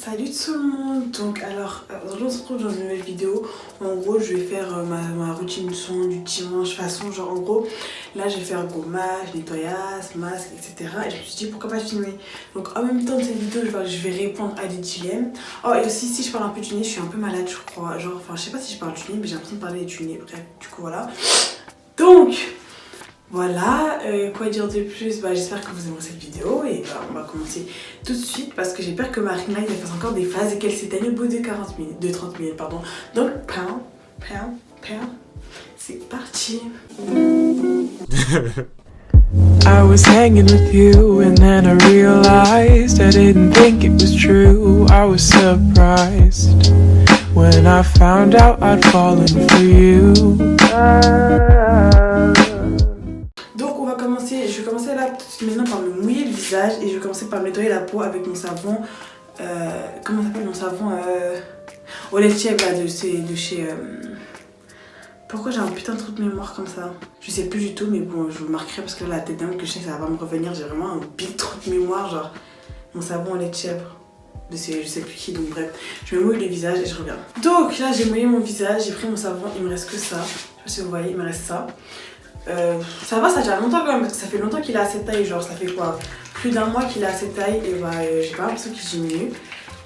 Salut tout le monde. Donc alors aujourd'hui on se retrouve dans une nouvelle vidéo. En gros je vais faire ma routine de soin du dimanche façon genre en gros là je vais faire gommage, nettoyage, masque etc. Et je me suis dit pourquoi pas filmer. Donc en même temps de cette vidéo je vais répondre à des dilemmes. Oh et aussi si je parle un peu du nez, je suis un peu malade je crois. Genre enfin je sais pas si je parle du nez mais j'ai l'impression de parler du nez. Bref du coup voilà. Donc voilà, quoi dire de plus, j'espère que vous aimerez cette vidéo et on va commencer tout de suite parce que j'ai peur que ma rimline fasse encore des phases et qu'elle s'éteigne au bout de 30 minutes pardon. Donc c'est parti. I was hanging with you and then I realized I didn't think it was true. I was surprised when I found out I'd fallen for you. Je vais commencer là tout de suite maintenant par me mouiller le visage et je vais commencer par nettoyer la peau avec mon savon. Comment ça s'appelle mon savon au lait de chèvre là, de chez. Pourquoi j'ai un putain de trou de mémoire comme ça? Je sais plus du tout, mais bon, je vous marquerai parce que là, la tête d'âme que je sais que ça va pas me revenir. J'ai vraiment un big trou de mémoire, genre mon savon au lait de chèvre. Je sais plus qui, donc bref, je me mouille le visage et je reviens. Donc là, j'ai mouillé mon visage, j'ai pris mon savon, il me reste que ça. Je sais pas si vous voyez, il me reste ça. Ça va, ça dure longtemps quand même parce que ça fait longtemps qu'il a à cette taille, genre ça fait quoi, plus d'un mois qu'il a à cette taille et j'ai pas l'impression qu'il diminue.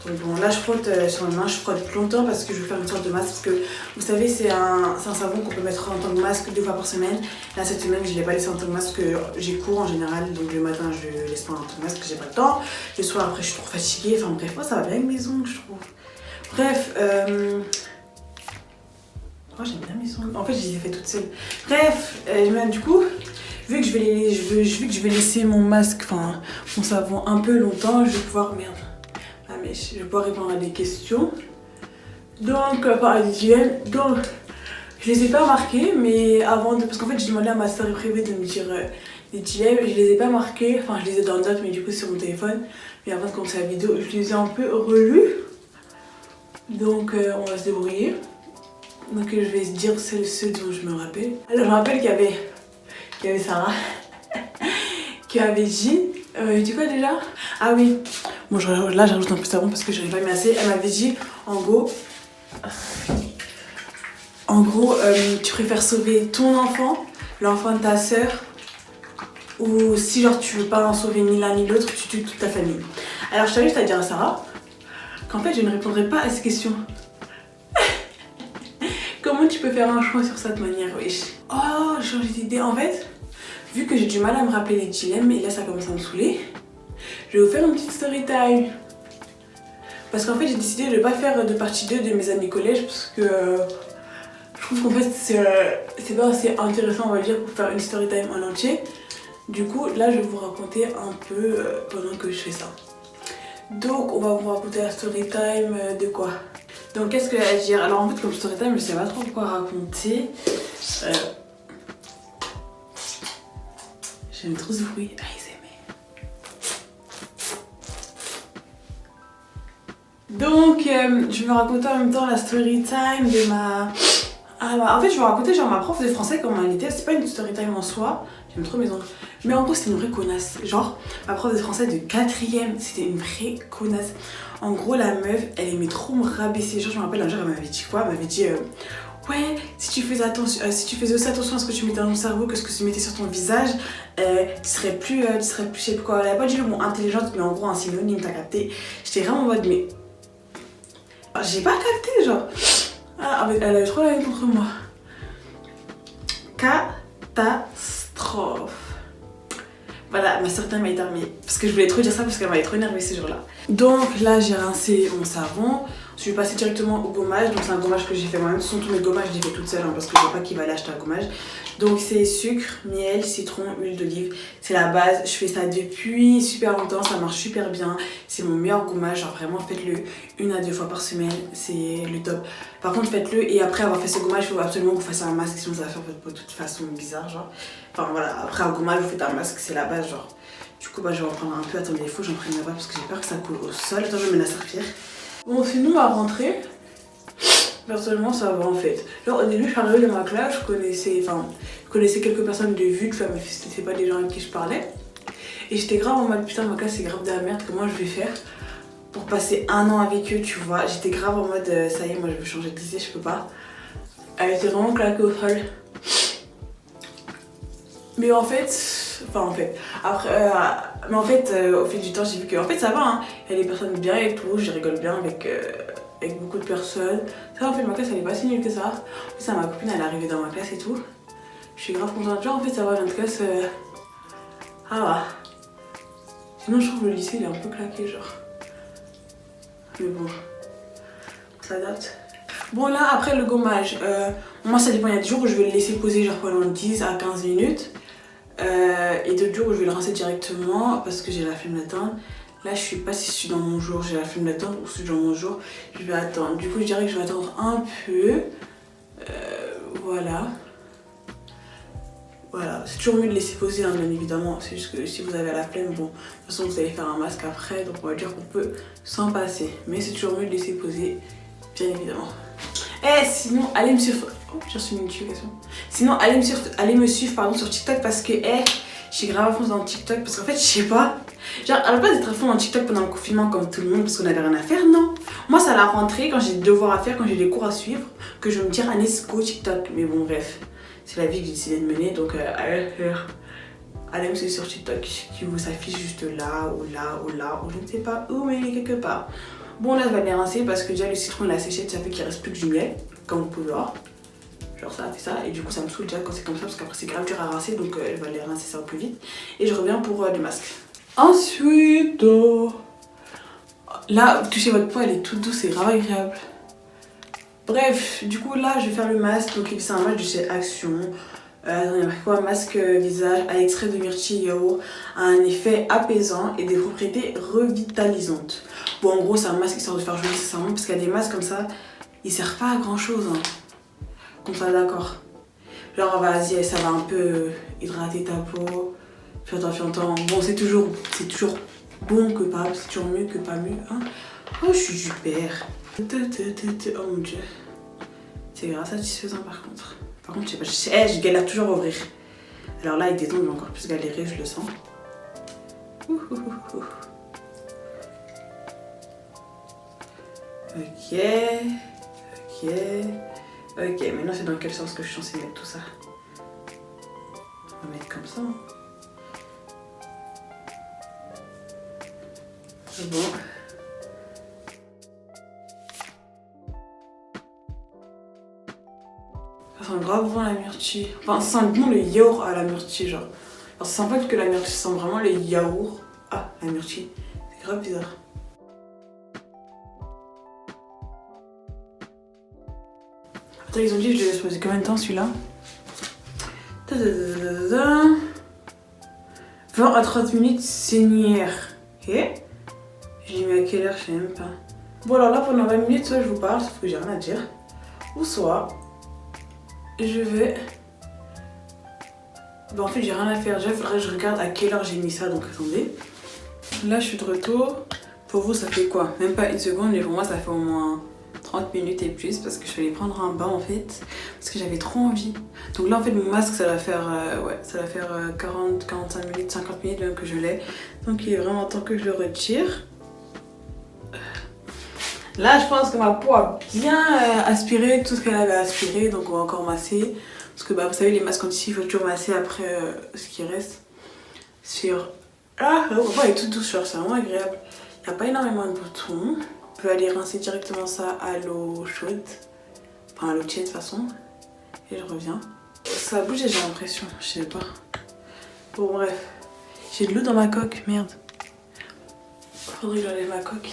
Donc bon là je frotte sur mes mains, je frotte plus longtemps parce que je vais faire une sorte de masque parce que vous savez c'est un savon qu'on peut mettre en tant que masque 2 fois par semaine. Là cette semaine je l'ai pas laissé en tant que masque, j'ai cours en général donc le matin je le laisse pas en tant que masque, j'ai pas le temps. Le soir après je suis trop fatiguée, enfin bref, moi ça va bien avec mes ongles je trouve. Bref, oh, j'aime bien mes ongles. En fait, je les ai fait toutes seules. Bref, du coup, vu que je vais laisser mon masque, enfin mon savon un peu longtemps, je vais pouvoir. Merde. Ah, mais je vais pouvoir répondre à des questions. Donc, par les dilemmes. Donc, je les ai pas marqués, mais avant de. Parce qu'en fait, j'ai demandé à ma story privée de me dire des dilemmes. Je les ai pas marqués. Enfin, je les ai dans le note, mais du coup, sur mon téléphone. Mais avant de commencer la vidéo, je les ai un peu relus. Donc, on va se débrouiller. Donc je vais dire ceux dont je me rappelle. Alors je me rappelle qu'il y avait Sarah qui avait dit... dit quoi déjà? Ah oui. Bon là j'ajoute un peu de savon parce que j'en ai pas mis assez. Elle m'avait dit en gros... tu préfères sauver ton enfant, l'enfant de ta soeur, ou si genre tu veux pas en sauver ni l'un ni l'autre, tu tues toute ta famille. Alors je t'avais juste à dire à Sarah qu'en fait je ne répondrai pas à ces questions. Comment tu peux faire un choix sur cette manière, wesh? Oh, j'ai changé d'idée. En fait, vu que j'ai du mal à me rappeler les dilemmes, et là ça commence à me saouler, je vais vous faire une petite story time. Parce qu'en fait, j'ai décidé de ne pas faire de partie 2 de mes années collège, parce que je trouve qu'en fait, c'est pas assez intéressant, on va dire, pour faire une story time en entier. Du coup, là, je vais vous raconter un peu pendant que je fais ça. Donc, on va vous raconter la story time de quoi? Donc qu'est-ce que j'allais dire? Alors en fait comme story time je sais pas trop quoi raconter. J'aime trop ce bruit. Ah ils aimaient. Donc je vais vous raconter en même temps la story time de ma... en fait je vais vous raconter genre ma prof de français comment elle était. C'est pas une story time en soi, j'aime trop mes ongles. Mais en gros c'était une vraie connasse. Genre ma prof de français de 4ème, c'était une vraie connasse. En gros la meuf elle aimait trop me rabaisser. Genre je me rappelle un jour elle m'avait dit quoi? Elle m'avait dit ouais si tu faisais aussi attention à ce que tu mettais dans ton cerveau que ce que tu mettais sur ton visage, tu serais plus je sais plus quoi. Elle a pas dit le mot intelligente mais en gros un synonyme, t'as capté. J'étais vraiment en mode mais j'ai pas capté genre. Ah mais elle avait trop la haine contre moi. Catastrophe. Voilà, ma soeur m'a éterminée. Parce que je voulais trop dire ça parce qu'elle m'avait trop énervée ce jour-là. Donc là, j'ai rincé mon savon. Je vais passer directement au gommage. Donc c'est un gommage que j'ai fait moi-même. Ce sont tous mes gommages, je les fais toute seule parce que je ne sais pas qui va aller acheter un gommage. Donc c'est sucre, miel, citron, huile d'olive. C'est la base. Je fais ça depuis super longtemps. Ça marche super bien. C'est mon meilleur gommage. Genre vraiment, faites-le 1 à 2 fois par semaine. C'est le top. Par contre, faites-le. Et après avoir fait ce gommage, il faut absolument que vous fassiez un masque. Sinon, ça va faire votre peau de toute façon bizarre. Genre. Enfin voilà, après un gommage, vous faites un masque. C'est la base. Genre. Du coup, je vais en prendre un peu. Attendez, il faut que j'en prenne là-bas parce que j'ai peur que ça coule au sol. Attends, je vais mettre la serpillère. Bon, sinon, à rentrer, personnellement, ça va en fait. Genre, au début, je suis arrivée dans ma classe, je connaissais quelques personnes de vue, mais c'était pas des gens avec qui je parlais. Et j'étais grave en mode putain, ma classe, c'est grave de la merde, comment je vais faire? pour passer 1 an avec eux, tu vois. J'étais grave en mode, ça y est, moi je veux changer de lycée, je peux pas. Elle était vraiment claquée au sol. Mais en fait, au fil du temps, j'ai vu que en fait ça va, hein. Il y a des personnes bien et tout, je rigole bien avec beaucoup de personnes. Ça, en fait, ma classe elle est pas si nulle que ça. En fait, ça, ma copine elle est arrivée dans ma classe et tout. Je suis grave contente. Genre, en fait, ça va, notre classe, ah va. Sinon, je trouve le lycée il est un peu claqué, genre. Mais bon, on s'adapte. Bon, là, après le gommage, moi ça dépend. Il y a des jours où je vais le laisser poser genre pendant 10 à 15 minutes. Et d'autres jours où je vais le rincer directement parce que j'ai la flemme d'attendre. Là je suis pas si je suis dans mon jour, j'ai la flemme d'attendre ou si je suis dans mon jour, je vais attendre. Du coup je dirais que je vais attendre un peu. Voilà. Voilà, c'est toujours mieux de laisser poser, hein, bien évidemment. C'est juste que si vous avez la flemme, bon, de toute façon vous allez faire un masque après, donc on va dire qu'on peut s'en passer. Mais c'est toujours mieux de laisser poser, bien évidemment. Sinon allez me suivre. Oh, j'ai reçu une notification. Sinon allez me suivre pardon, sur TikTok parce que je suis grave à fond dans TikTok parce qu'en fait je sais pas. Genre à la place d'être à fond dans TikTok pendant le confinement comme tout le monde parce qu'on avait rien à faire, non. Moi c'est à la rentrée quand j'ai des devoirs à faire, quand j'ai des cours à suivre, que je vais me dire allez go TikTok. Mais bon bref, c'est la vie que j'ai décidé de mener donc allez me suivre sur TikTok qui vous s'affiche juste là ou là ou là ou je ne sais pas où mais quelque part. Bon là je vais les rincer parce que déjà le citron et la séchette ça fait qu'il reste plus que du miel comme vous pouvez voir. Genre ça fait ça et du coup ça me saoule déjà quand c'est comme ça parce qu'après c'est grave dur à rincer donc je vais les rincer ça au plus vite. Et je reviens pour du masque. Ensuite, là toucher votre peau elle est toute douce, c'est grave agréable. Bref, du coup là je vais faire le masque, donc c'est un masque de chez Action. Il y a quoi, masque visage à extrait de myrtille yaourt, a un effet apaisant et des propriétés revitalisantes. Bon en gros c'est un masque qui sert de faire joli nécessairement parce qu'il y a des masques comme ça, ils servent pas à grand chose. Hein. Comme ça d'accord. Genre vas-y ça va un peu hydrater ta peau. Fiantant. Bon c'est toujours bon que pas, c'est toujours mieux que pas mieux. Hein. Oh je suis super. Oh mon dieu. C'est grave satisfaisant par contre. Par contre je sais pas, je galère toujours à ouvrir. Alors là avec des ongles je vais encore plus galérer, je le sens. Ok, maintenant c'est dans quel sens que je suis censée mettre tout ça? On va mettre comme ça. Hein. C'est bon. Ça sent grave bon la myrtille. Enfin, ça sent bon le yaourt à la myrtille, genre. Alors, ça sent pas que la myrtille, ça sent vraiment le yaourt à la myrtille. C'est grave bizarre. Attends, ils ont dit que je devais se poser combien de temps celui-là? 20 à 30 minutes saignère. Ok. J'ai mis à quelle heure, je sais même pas. Bon alors là pendant 20 minutes soit je vous parle, sauf que j'ai rien à dire. Ou soit je vais... Bah en fait j'ai rien à faire. Déjà il faudrait que je regarde à quelle heure j'ai mis ça, donc attendez. Là je suis de retour. Pour vous ça fait quoi? Même pas une seconde, mais pour moi ça fait au moins 30 minutes et plus parce que je vais aller prendre un bain en fait. Parce que j'avais trop envie. Donc là en fait mon masque ça va faire 40, 45 minutes, 50 minutes même que je l'ai. Donc il est vraiment temps que je le retire. Là je pense que ma peau a bien aspiré tout ce qu'elle avait aspiré, donc on va encore masser. Parce que bah, vous savez les masques anti-cils il faut toujours masser après ce qui reste. Sur... Ah la peau elle est toute douce, c'est vraiment agréable. Il n'y a pas énormément de boutons. On peut aller rincer directement ça à l'eau chaude. Enfin à l'eau tiède de toute façon. Et je reviens. Ça a bougé j'ai l'impression, je sais pas. Bon bref. J'ai de l'eau dans ma coque, merde. Faudrait que j'enlève ma coque.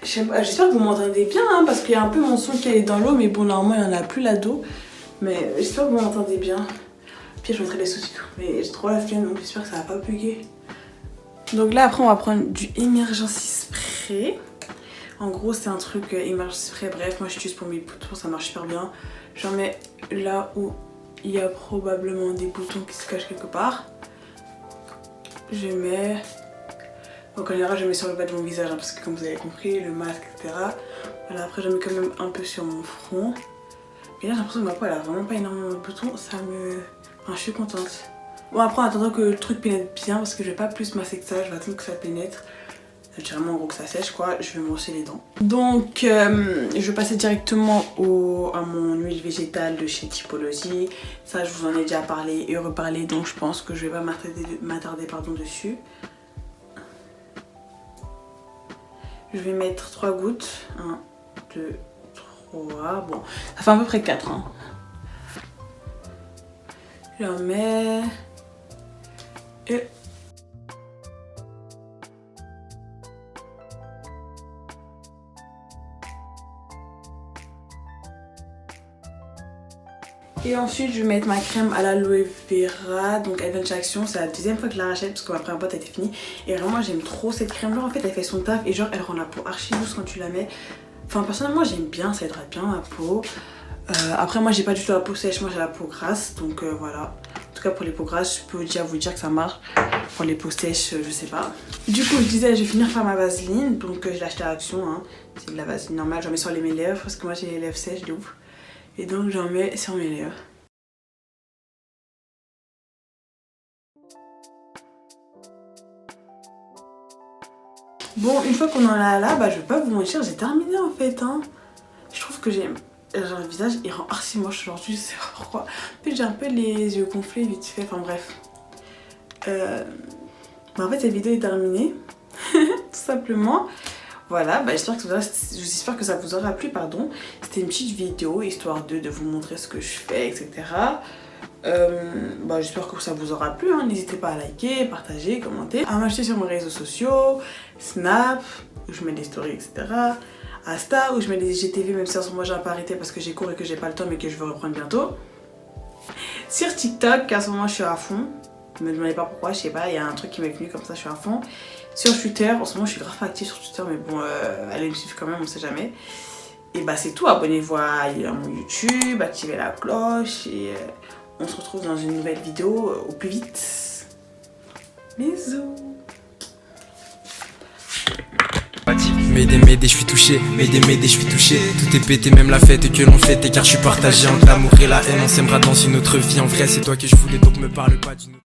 J'espère que vous m'entendez bien hein, parce qu'il y a un peu mon son qui est dans l'eau mais bon normalement il n'y en a plus là-dedans. Mais j'espère que vous m'entendez bien. Puis je mettrai les sous-titres. Mais j'ai trop la flemme donc j'espère que ça va pas bugger. Donc là après on va prendre du Emergency Spray. En gros c'est un truc Emergency Spray, bref moi j'utilise pour mes boutons, ça marche super bien. J'en mets là où il y a probablement des boutons qui se cachent quelque part. Je mets... Donc en général je mets sur le bas de mon visage hein, parce que comme vous avez compris, le masque etc. Voilà, après je mets quand même un peu sur mon front. Mais là j'ai l'impression que ma peau elle a vraiment pas énormément de boutons, ça me... Enfin je suis contente. Bon après en attendant que le truc pénètre bien parce que je vais pas plus masser que ça, je vais attendre que ça pénètre. Ça veut dire vraiment en gros que ça sèche quoi. Je vais me brosser les dents. Donc je vais passer directement à mon huile végétale de chez Typology. Ça je vous en ai déjà parlé et reparlé, donc je pense que je vais pas m'attarder dessus. Je vais mettre 3 gouttes. 1, 2, 3. Bon, ça fait à peu près 4. Hein. J'en mets. Et ensuite je vais mettre ma crème à l'aloe vera, donc Adventure Action. C'est la deuxième fois que je la rachète parce que ma première boîte a été finie. Et vraiment j'aime trop cette crème là, en fait elle fait son taf et genre elle rend la peau archi douce quand tu la mets. Enfin personnellement j'aime bien, ça hydrate bien ma peau. Après moi j'ai pas du tout la peau sèche, moi j'ai la peau grasse, donc voilà. En tout cas pour les peaux grasses je peux déjà vous dire que ça marche. Pour les peaux sèches je sais pas. Du coup je disais je vais finir par ma vaseline, donc je l'ai acheté à Action, hein. C'est de la vaseline normale, j'en mets sur mes lèvres parce que moi j'ai les lèvres sèches de ouf. Et donc j'en mets sur mes lèvres. Bon, une fois qu'on en est là, bah je vais pas vous mentir, j'ai terminé en fait. Hein. Je trouve que j'ai le visage, il rend archi moche aujourd'hui, je sais pas pourquoi. En fait j'ai un peu les yeux gonflés vite fait, enfin bref. Bah, en fait cette vidéo est terminée, tout simplement. Voilà, bah, j'espère que ça vous aura plu, pardon. C'était une petite vidéo, histoire de vous montrer ce que je fais, etc. Bah, j'espère que ça vous aura plu, hein. N'hésitez pas à liker, partager, commenter, à m'acheter sur mes réseaux sociaux, Snap, où je mets des stories, etc. Insta, où je mets des IGTV, même si en ce moment j'ai un peu arrêté parce que j'ai cours et que j'ai pas le temps mais que je veux reprendre bientôt. Sur TikTok, en ce moment je suis à fond. Ne me demandez pas pourquoi, je sais pas, il y a un truc qui m'est venu comme ça, je suis à fond. Sur Twitter, en ce moment je suis grave active sur Twitter, mais bon, allez me suivre quand même, on sait jamais. Et bah c'est tout, abonnez-vous à mon YouTube, activez la cloche et on se retrouve dans une nouvelle vidéo au plus vite. Bisous. M'aider, je suis touché, m'aider, je suis touché. Tout est pété, même la fête que l'on fait, car je suis partagé entre l'amour et la haine. On s'aimera dans une autre vie, en vrai c'est toi que je voulais, donc me parle pas d'une autre.